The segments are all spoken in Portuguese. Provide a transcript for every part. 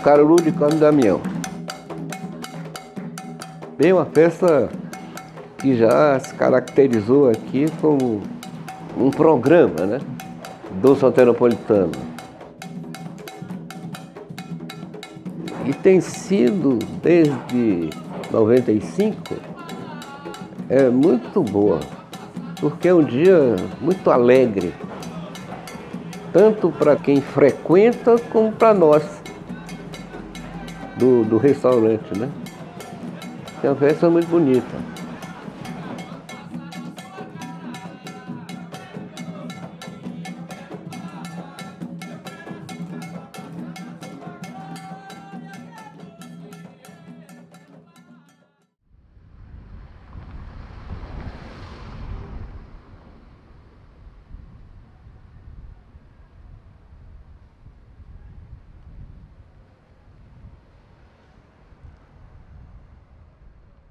Caruru de Carmo Damião. Bem, uma festa que já se caracterizou aqui como um programa, né, do Soteropolitano. E tem sido, desde 95, muito boa, porque é um dia muito alegre, tanto para quem frequenta como para nós do restaurante, né? É uma festa muito bonita.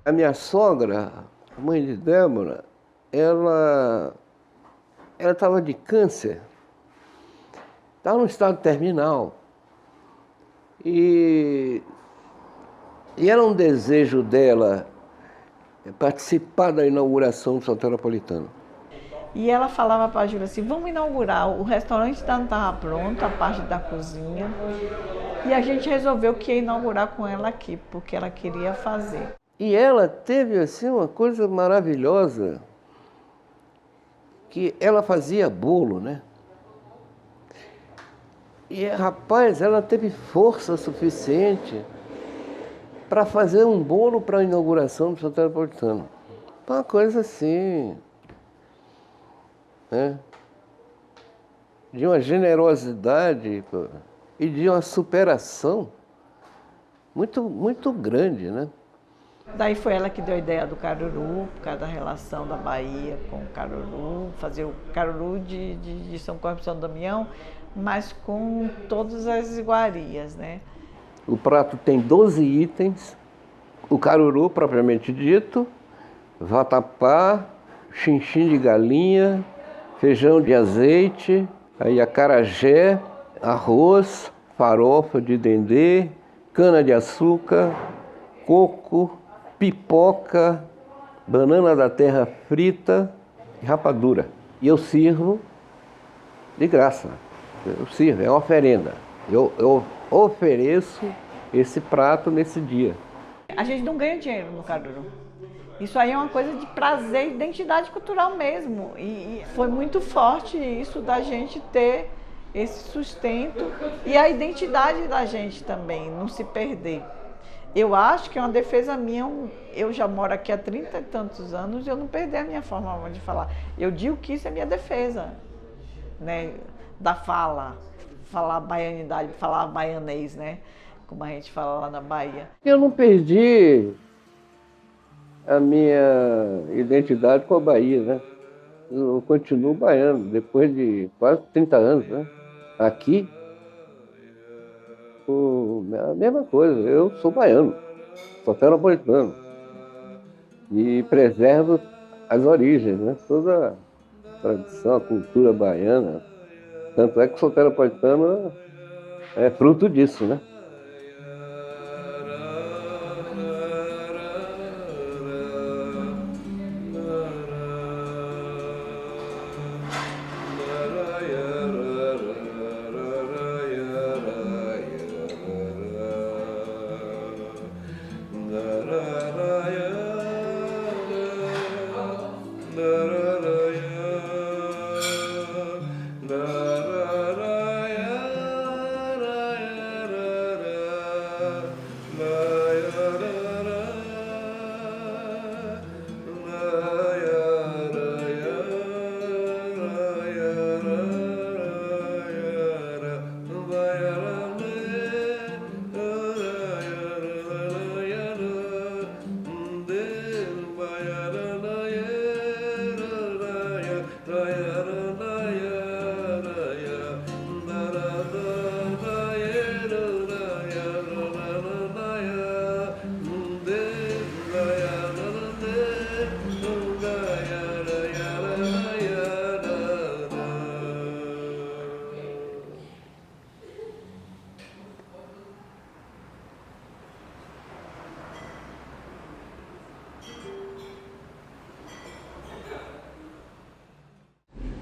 A minha sogra, a mãe de Débora, ela estava de câncer, estava no estado terminal. E era um desejo dela participar da inauguração do Soteropolitano. E ela falava para a Júlia assim, vamos inaugurar, o restaurante ainda não estava pronto, a parte da cozinha. E a gente resolveu que ia inaugurar com ela aqui, porque ela queria fazer. E ela teve assim uma coisa maravilhosa, que ela fazia bolo, né? E, rapaz, ela teve força suficiente para fazer um bolo para a inauguração do Soteropolitano. Uma coisa assim, né? De uma generosidade e de uma superação muito, muito grande, né? Daí foi ela que deu a ideia do caruru, por causa da relação da Bahia com o caruru, fazer o caruru de São Cosme e São Damião, mas com todas as iguarias, né? O prato tem 12 itens, o caruru propriamente dito, vatapá, chinchim de galinha, feijão de azeite, aí acarajé, arroz, farofa de dendê, cana-de-açúcar, coco, pipoca, banana da terra frita e rapadura. E eu sirvo de graça. Eu sirvo, é uma oferenda. Eu ofereço esse prato nesse dia. A gente não ganha dinheiro no caruru. Isso aí é uma coisa de prazer, identidade cultural mesmo. E foi muito forte isso da gente ter esse sustento e a identidade da gente também, não se perder. Eu acho que é uma defesa minha, eu já moro aqui há 30 e tantos anos e eu não perdi a minha forma de falar. Eu digo que isso é minha defesa, né, da fala, falar baianidade, falar baianês, né, como a gente fala lá na Bahia. Eu não perdi a minha identidade com a Bahia, né? Eu continuo baiano, depois de quase 30 anos, né? Aqui, a mesma coisa, eu sou baiano, soteropolitano, e preservo as origens, né? Toda a tradição, a cultura baiana. Tanto é que o soteropolitano é fruto disso, né?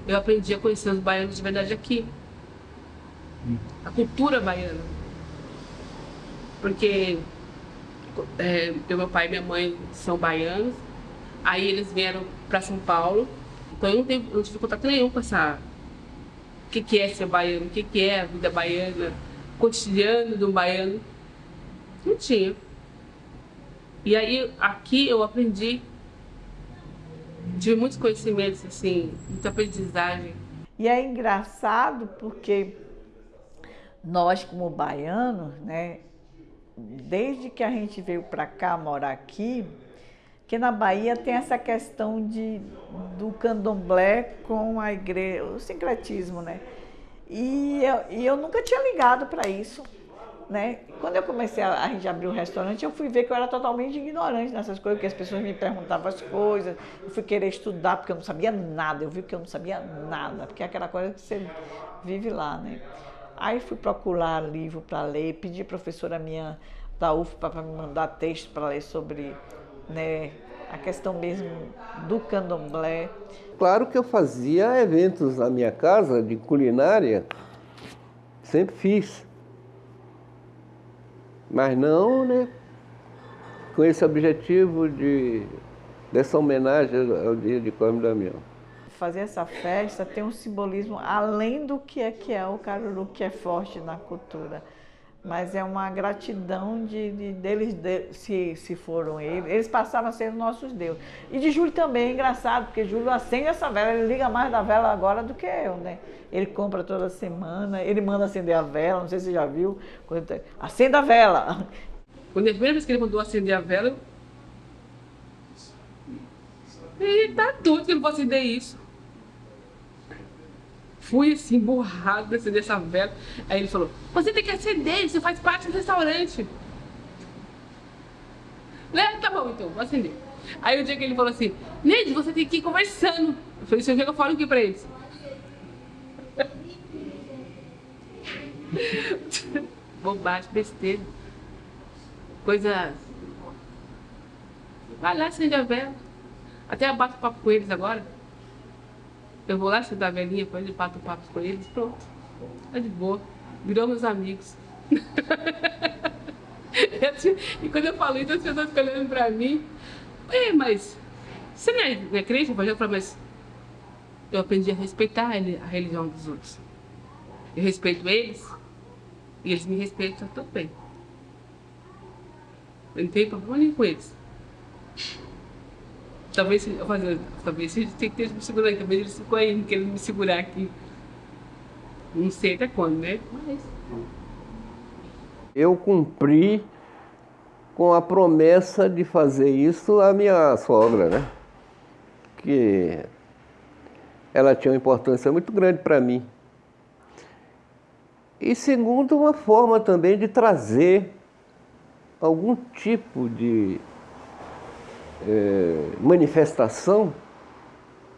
eu aprendi a conhecer os baianos de verdade aqui. A cultura baiana. Porque meu pai e minha mãe são baianos, aí eles vieram para São Paulo, então eu não tive contato nenhum com essa... O que é ser baiano, o que é a vida baiana, o cotidiano do baiano. Não tinha. E aí, aqui eu aprendi, tive muitos conhecimentos, assim, muita aprendizagem. E é engraçado porque nós, como baianos, né, desde que a gente veio para cá, morar aqui, que na Bahia tem essa questão do candomblé com a igreja, o sincretismo, né? E eu nunca tinha ligado para isso, né? Quando eu comecei a gente abrir o restaurante, eu fui ver que eu era totalmente ignorante nessas coisas, porque as pessoas me perguntavam as coisas, eu fui querer estudar porque eu não sabia nada, eu vi que eu não sabia nada, porque é aquela coisa que você vive lá, né? Aí fui procurar livro para ler, pedi à professora minha da UFPA para me mandar texto para ler sobre, né, a questão mesmo do candomblé. Claro que eu fazia eventos na minha casa de culinária, sempre fiz. Mas não, né, com esse objetivo dessa homenagem ao dia de Cosme Damião. Fazer essa festa tem um simbolismo além do que é o caruru, que é forte na cultura. Mas é uma gratidão deles, se foram eles passaram a ser os nossos deuses. E de Júlio também é engraçado, porque Júlio acende essa vela, ele liga mais da vela agora do que eu, né? Ele compra toda semana, ele manda acender a vela, não sei se você já viu, acenda a vela. Quando a primeira vez que ele mandou acender a vela, ele tá doido que eu não vou acender isso. Fui assim, borrado pra acender essa vela. Aí ele falou, você tem que acender, você faz parte do restaurante. Tá bom então, vou acender. Aí o dia que ele falou assim, Neide, você tem que ir conversando. Eu falei, você quer que eu fale o que pra eles? Bobagem, besteira. Coisa... Vai lá, acende a vela. Até eu bato papo com eles agora. Eu vou lá sentar a velhinha com eles, bato papo com eles, pronto. Tá de boa. Virou meus amigos. E quando eu falo isso, as pessoas ficam olhando pra mim. Mas você não é crente? Eu falo, mas eu aprendi a respeitar a religião dos outros. Eu respeito eles e eles me respeitam também. Eu não tenho problema nenhum com eles. Talvez eles tenham que ter me segurando aí, talvez eles ficam aí querendo me segurar aqui. Não sei até quando, né? Mas... Eu cumpri com a promessa de fazer isso à minha sogra, né? Que ela tinha uma importância muito grande para mim. E segundo, uma forma também de trazer algum tipo de manifestação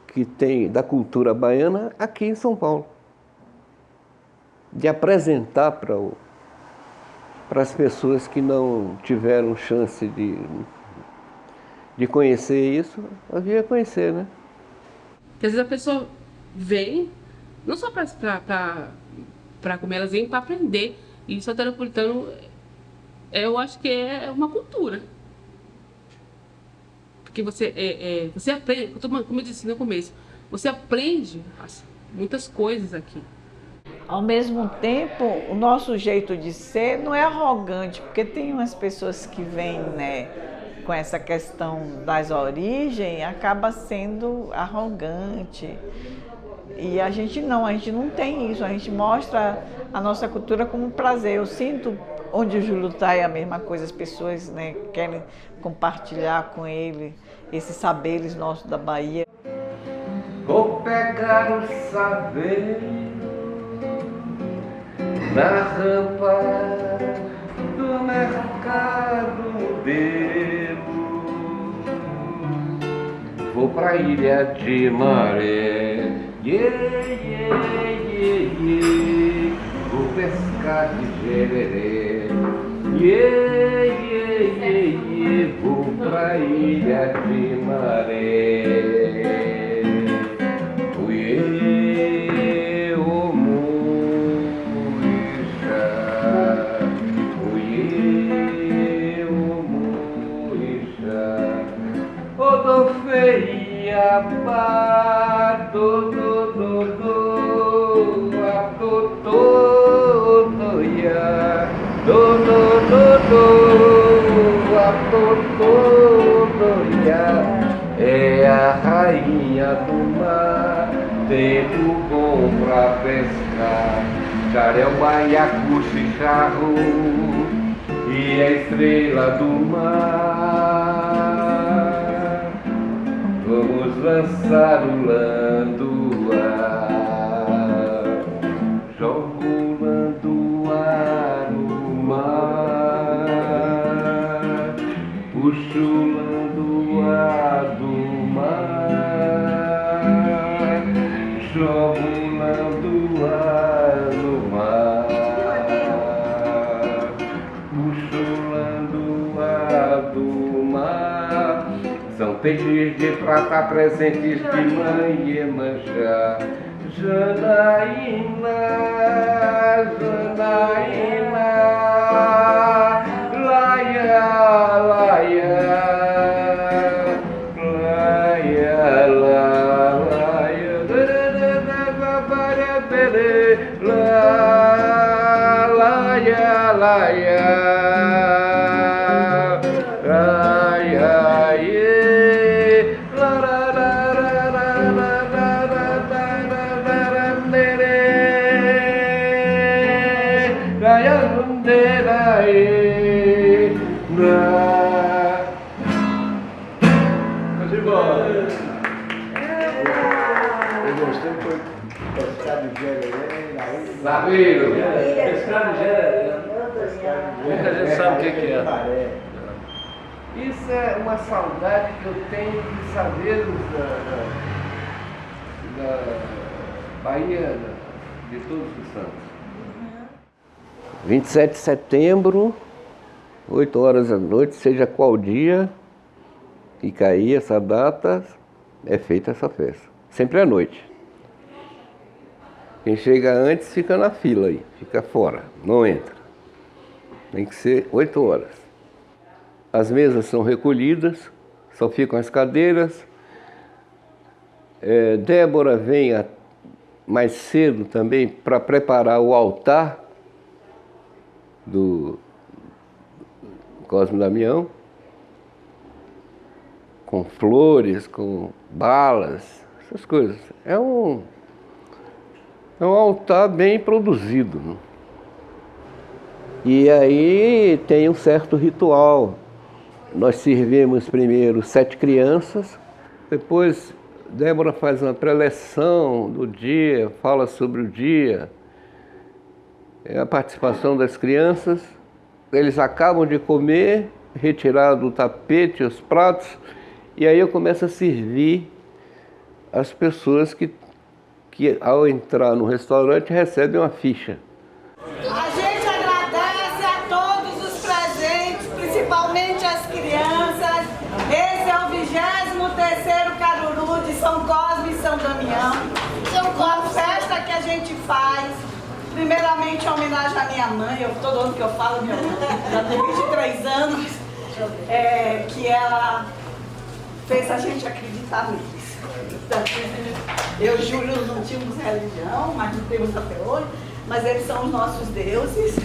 que tem da cultura baiana aqui em São Paulo. De apresentar para as pessoas que não tiveram chance de conhecer isso, havia conhecer, né? Porque às vezes a pessoa vem, não só para comer, elas vêm para aprender. E soteropolitano, eu acho que é uma cultura. Porque você aprende, como eu disse no começo, você aprende muitas coisas aqui. Ao mesmo tempo, o nosso jeito de ser não é arrogante, porque tem umas pessoas que vêm, né, com essa questão das origens, acaba sendo arrogante. E a gente não tem isso, a gente mostra a nossa cultura como prazer. Eu sinto onde o Júlio está é a mesma coisa, as pessoas, né, querem compartilhar com ele esses saberes nossos da Bahia. Vou pegar o saber na rampa do mercado modelo. Vou pra ilha de Maré, vou pescar de gereré, vou pra ilha de Maré. Iapá, do, a, do, ia, do, a, do, ia. É a rainha do mar, tempo bom pra pescar. Jaré, baiacu, chicharro e a estrela do mar. Vamos lançar o landuá, jogo o landuá no mar, puxo o landuá do mar, jogo o landuá no mar, puxo o landuá do mar. São peixes de prata presentes de mãe Iemanjá. Janaína, Janaína, laia, laia, laia, laia, laia, laia. Sabido. Pescar no Jereré. Muita gente sabe o que é. Isso é uma saudade que eu tenho de saberes da Bahia, de Todos os Santos. 27 de setembro, 8 horas da noite, seja qual dia que cair essa data, é feita essa festa. Sempre à noite. Quem chega antes fica na fila aí, fica fora, não entra. Tem que ser 8 horas. As mesas são recolhidas, só ficam as cadeiras. Débora vem mais cedo também para preparar o altar do Cosme Damião, com flores, com balas, essas coisas. É um altar bem produzido, né? E aí tem um certo ritual. Nós servimos primeiro 7 crianças, depois Débora faz uma preleção do dia, fala sobre o dia, a participação das crianças. Eles acabam de comer, retirar do tapete os pratos, e aí eu começo a servir as pessoas que ao entrar no restaurante recebem uma ficha. A gente agradece a todos os presentes, principalmente as crianças. Esse é o 23º Caruru de São Cosme e São Damião. Uma festa que a gente faz, primeiramente em homenagem à minha mãe. Todo ano que eu falo, minha mãe já tem 23 anos, que ela fez a gente acreditar neles. Eu e Júlio não tínhamos religião, mas não temos até hoje, mas eles são os nossos deuses.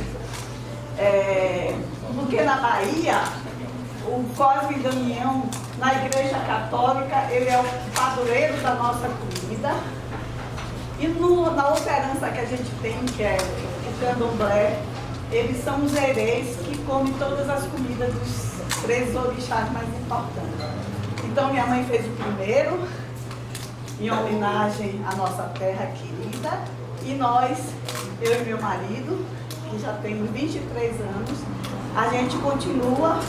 Porque na Bahia, o Cosme Damião, na Igreja Católica, ele é o padroeiro da nossa comida. E na outra herança que a gente tem, que é o candomblé, eles são os herês que comem todas as comidas dos 3 orixás mais importantes. Então minha mãe fez o primeiro, em homenagem à nossa terra querida, e nós, eu e meu marido, que já temos 23 anos, a gente continua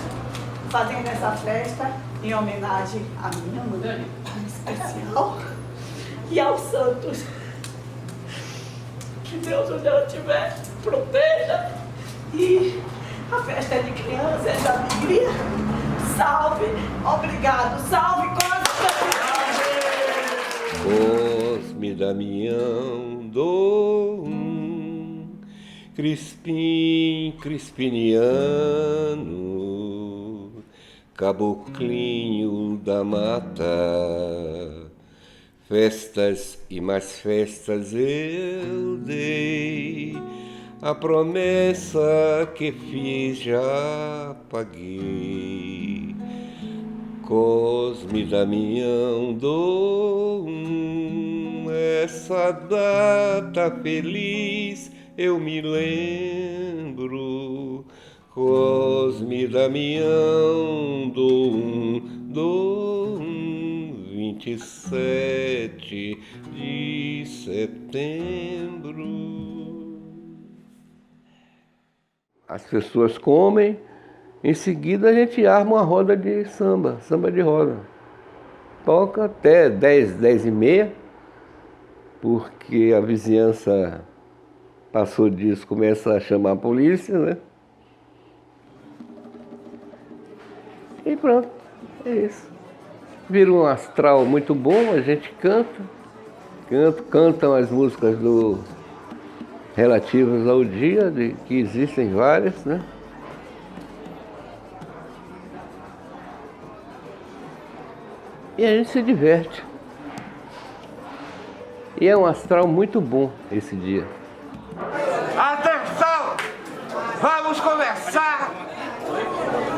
fazendo essa festa em homenagem à minha mãe, em especial, e aos santos. Que Deus, onde ela estiver, proteja. E a festa é de criança, é de alegria. Salve, obrigado, salve, Cosme Damião do Crispim, Crispiniano, caboclinho da mata, Festas e mais festas eu dei, a promessa que fiz já paguei. Cosme e Damião dou essa data feliz eu me lembro. Cosme e Damião dou 27 de setembro. As pessoas comem, em seguida a gente arma uma roda de samba, samba de roda. Toca até 10 e meia, porque a vizinhança passou disso, começa a chamar a polícia, né? E pronto, é isso. Vira um astral muito bom, a gente cantam as músicas relativas ao dia, que existem várias, né? E a gente se diverte. E é um astral muito bom esse dia. Atenção! Vamos começar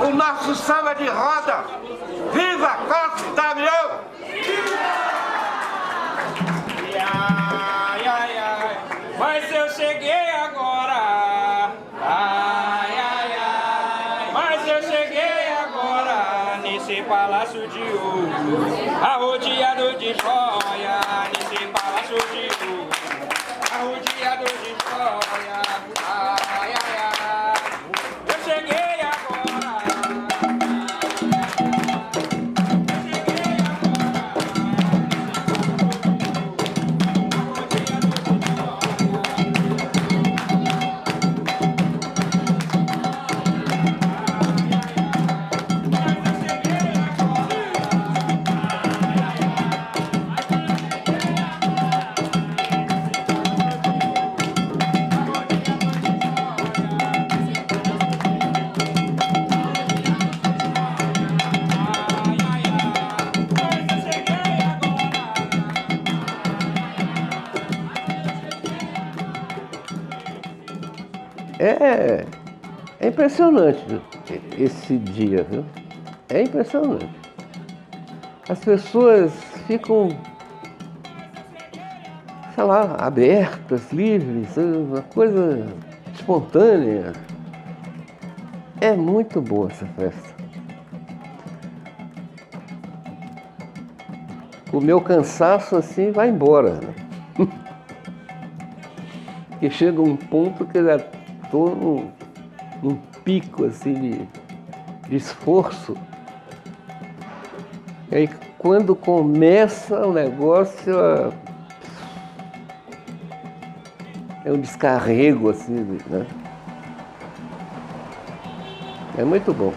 o nosso samba de roda! Viva Cosme e Damião! Ai, ai, ai, mas eu cheguei agora. Ai, ai, ai, mas eu cheguei agora nesse palácio de ouro, arrodeado de joia, nesse palácio de ouro, arrodeado de joia. Ai, ai, ai, eu cheguei agora. É impressionante esse dia, viu? É impressionante. As pessoas ficam, sei lá, abertas, livres, uma coisa espontânea. É muito boa essa festa. O meu cansaço assim vai embora, né? Que chega um ponto que eu já estou num pico assim de esforço. E aí quando começa o negócio é um descarrego assim, né? É muito bom.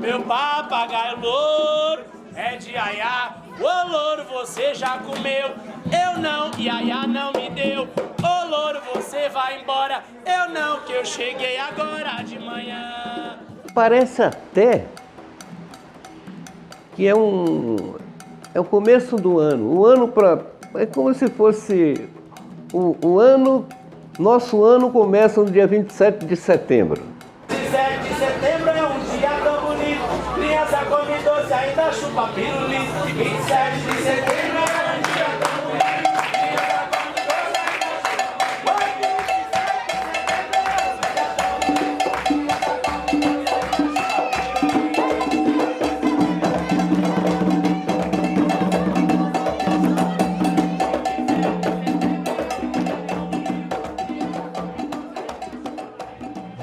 Meu papagaio louro é de aiá. Ô louro, você já comeu? Eu não, iaiá não me deu. Ô louro, você vai embora? Eu não, que eu cheguei agora de manhã. Parece até que é o começo do ano. O ano é como se fosse o ano. Nosso ano começa no dia 27 de setembro. 27 de setembro é um dia tão bonito. Criança come doce, ainda chupa pirulito. 27 de setembro é um dia tão bonito. Criança come doce, ainda chupa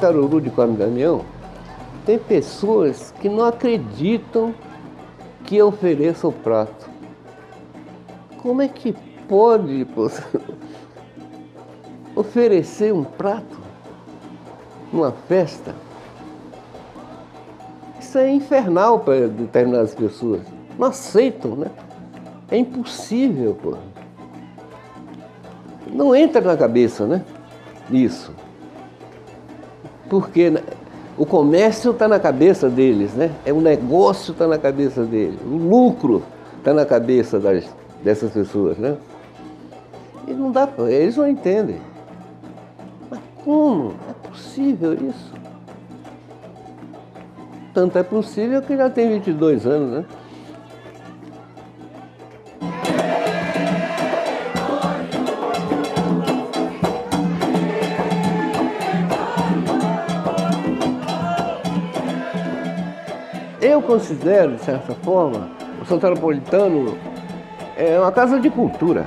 Caruru de Cosme e Damião, tem pessoas que não acreditam que eu ofereça o prato. Como é que pode oferecer um prato numa festa? Isso é infernal para determinadas pessoas. Não aceitam, né? É impossível, pô. Não entra na cabeça, né? Isso. Porque o comércio está na cabeça deles, né? O negócio está na cabeça deles. O lucro está na cabeça dessas pessoas, né? E não dá, eles não entendem. Mas como? É possível isso? Tanto é possível que já tem 22 anos, né? Eu considero, de certa forma, o Soteropolitano é uma casa de cultura.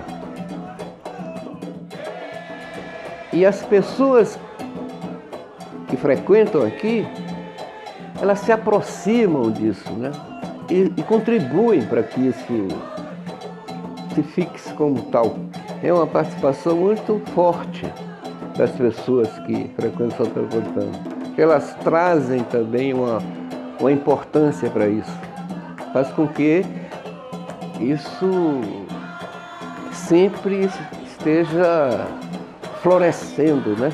E as pessoas que frequentam aqui, elas se aproximam disso, né? E contribuem para que isso se fixe como tal. É uma participação muito forte das pessoas que frequentam o Soteropolitano. Elas trazem também uma importância para isso. Faz com que isso sempre esteja florescendo, né?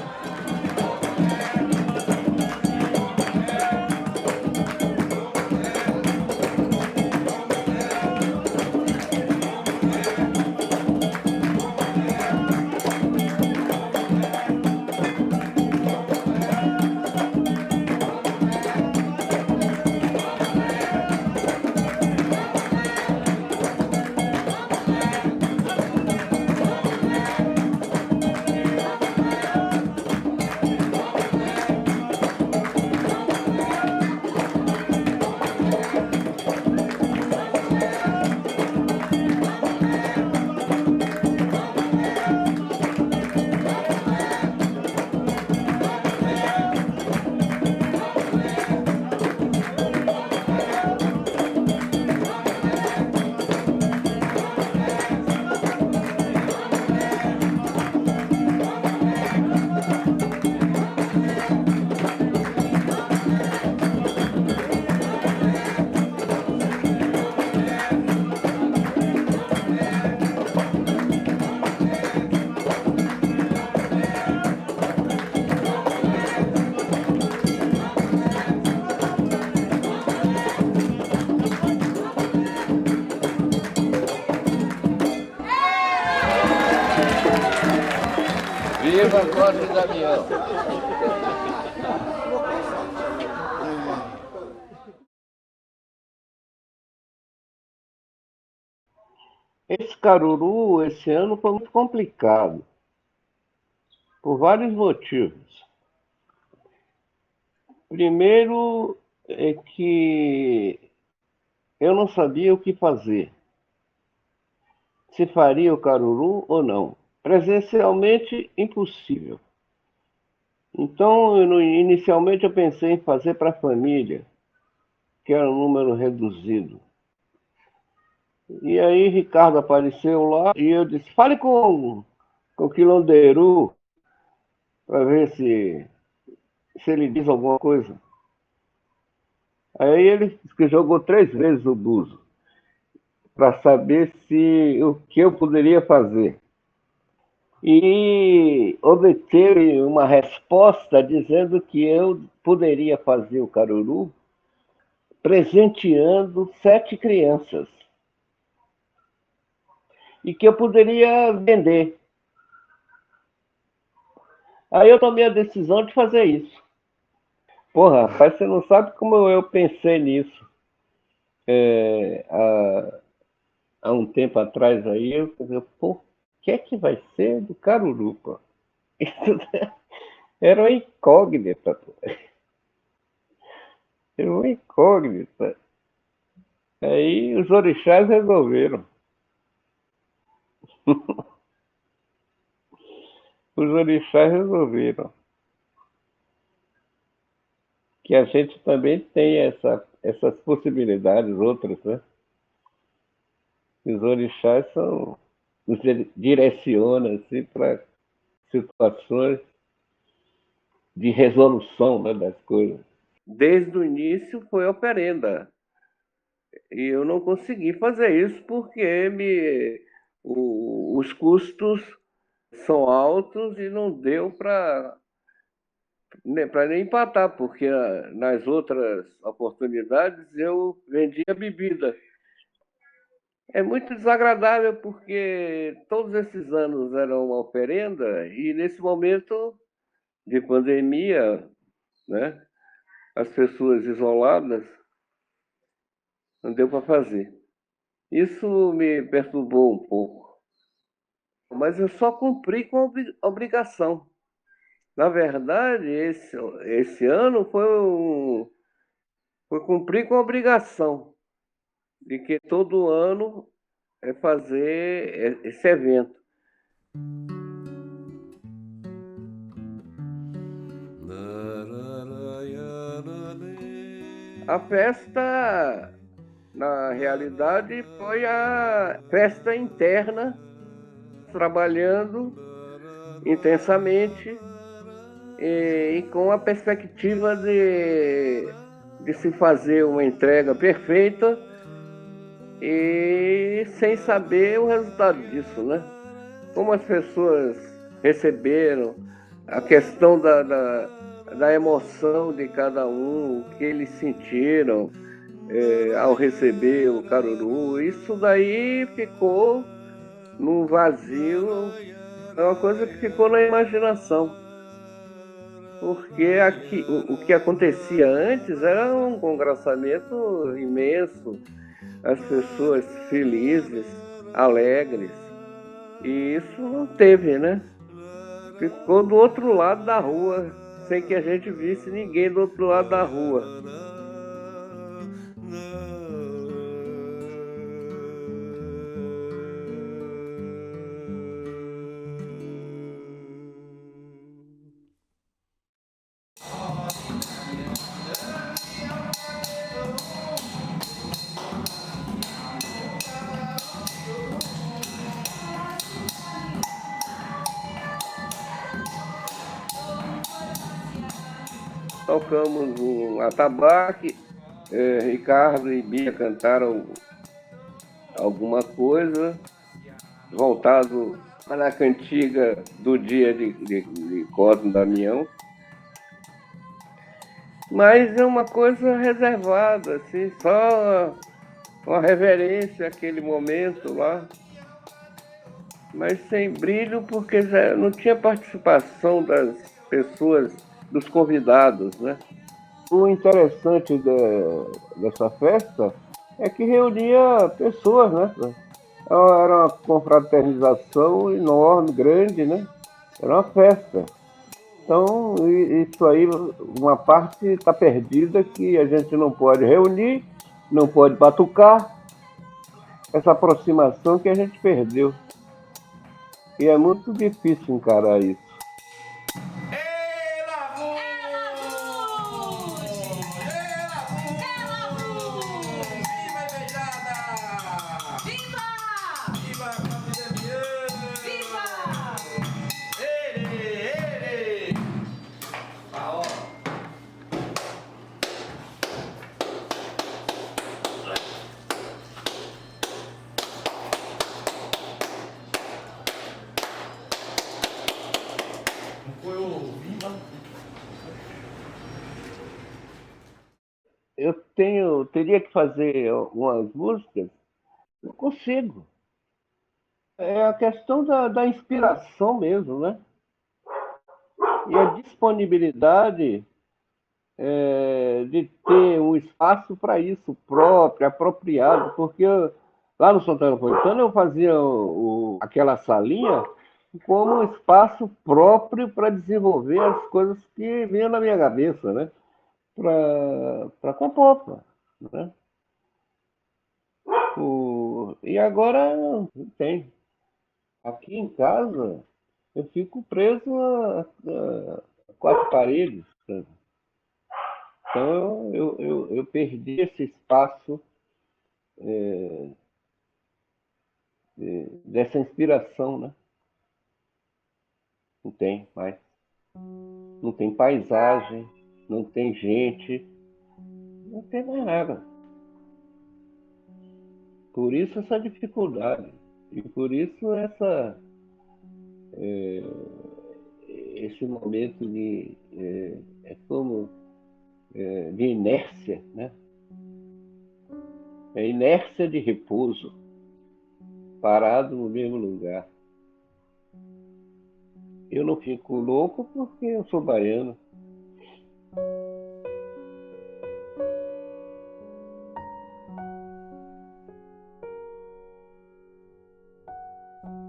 Viva Costa e Damião! Esse Caruru, esse ano, foi muito complicado, por vários motivos. Primeiro é que eu não sabia o que fazer, se faria o Caruru ou não. Presencialmente, impossível. Então, inicialmente eu pensei em fazer para a família, que era um número reduzido. E aí Ricardo apareceu lá e eu disse, fale com o Quilonderu para ver se ele diz alguma coisa. Aí ele disse que jogou 3 vezes o buzo para saber o que eu poderia fazer. E obteve uma resposta dizendo que eu poderia fazer o Caruru presenteando 7 crianças. E que eu poderia vender. Aí eu tomei a decisão de fazer isso. Porra, rapaz, você não sabe como eu pensei nisso. Há um tempo atrás aí, eu falei, pô, o que é que vai ser do Caruru, pô? Isso era uma incógnita, pô. Era uma incógnita. Aí os orixás resolveram. Os orixás resolveram. Que a gente também tem essas possibilidades outras, né? Os orixás nos direcionam assim, para situações de resolução, né, das coisas. Desde o início foi operenda. E eu não consegui fazer isso porque os custos são altos e não deu para nem empatar, porque nas outras oportunidades eu vendia bebida. É muito desagradável porque todos esses anos eram uma oferenda e nesse momento de pandemia, né, as pessoas isoladas, não deu para fazer. Isso me perturbou um pouco, mas eu só cumpri com a obrigação. Na verdade, esse ano foi cumprir com a obrigação de que todo ano é fazer esse evento. A festa, na realidade, foi a festa interna, trabalhando intensamente e com a perspectiva de se fazer uma entrega perfeita e sem saber o resultado disso, né? Como as pessoas receberam, a questão da emoção de cada um, o que eles sentiram ao receber o caruru, isso daí ficou num vazio, é uma coisa que ficou na imaginação. Porque aqui, o que acontecia antes era um congraçamento imenso, as pessoas felizes, alegres. E isso não teve, né? Ficou do outro lado da rua, sem que a gente visse ninguém do outro lado da rua. Tocamos um atabaque, Ricardo e Bia cantaram alguma coisa, voltado para a cantiga do dia de Cosme Damião. Mas é uma coisa reservada, assim, só uma reverência àquele momento lá, mas sem brilho, porque já não tinha participação das pessoas, dos convidados, né? O interessante dessa festa é que reunia pessoas, né? Era uma confraternização enorme, grande, né? Era uma festa. Então, isso aí, uma parte está perdida que a gente não pode reunir, não pode batucar, essa aproximação que a gente perdeu. E é muito difícil encarar isso. Teria que fazer algumas músicas, não consigo. É a questão da inspiração mesmo, né? E a disponibilidade de ter um espaço para isso próprio, apropriado, porque lá no Santana Napolitano eu fazia aquela salinha como um espaço próprio para desenvolver as coisas que vinham na minha cabeça, né? Para compor, né? E agora não tem. Aqui em casa eu fico preso a quatro paredes, sabe? Então eu perdi esse espaço dessa inspiração, né? Não tem mais. Não tem paisagem, não tem gente, não tem mais nada. Por isso essa dificuldade. E por isso esse momento de inércia, né? É inércia de repouso. parado no mesmo lugar. Eu não fico louco porque eu sou baiano.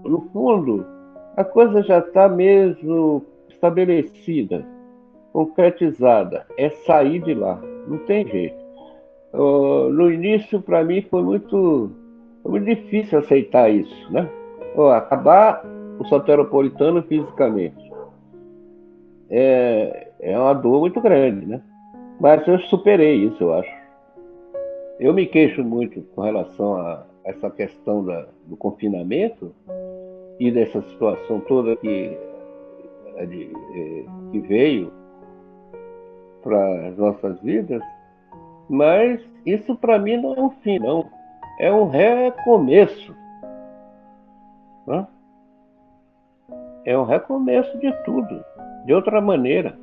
No fundo, a coisa já está mesmo estabelecida, concretizada. É sair de lá, não tem jeito. No início, para mim, foi muito difícil aceitar isso, né? Acabar o soteropolitano fisicamente. É uma dor muito grande, né? Mas eu superei isso, eu acho. Eu me queixo muito com relação a essa questão do confinamento e dessa situação toda que veio para as nossas vidas, mas isso para mim não é um fim, não. É um recomeço, né? É um recomeço de tudo, de outra maneira.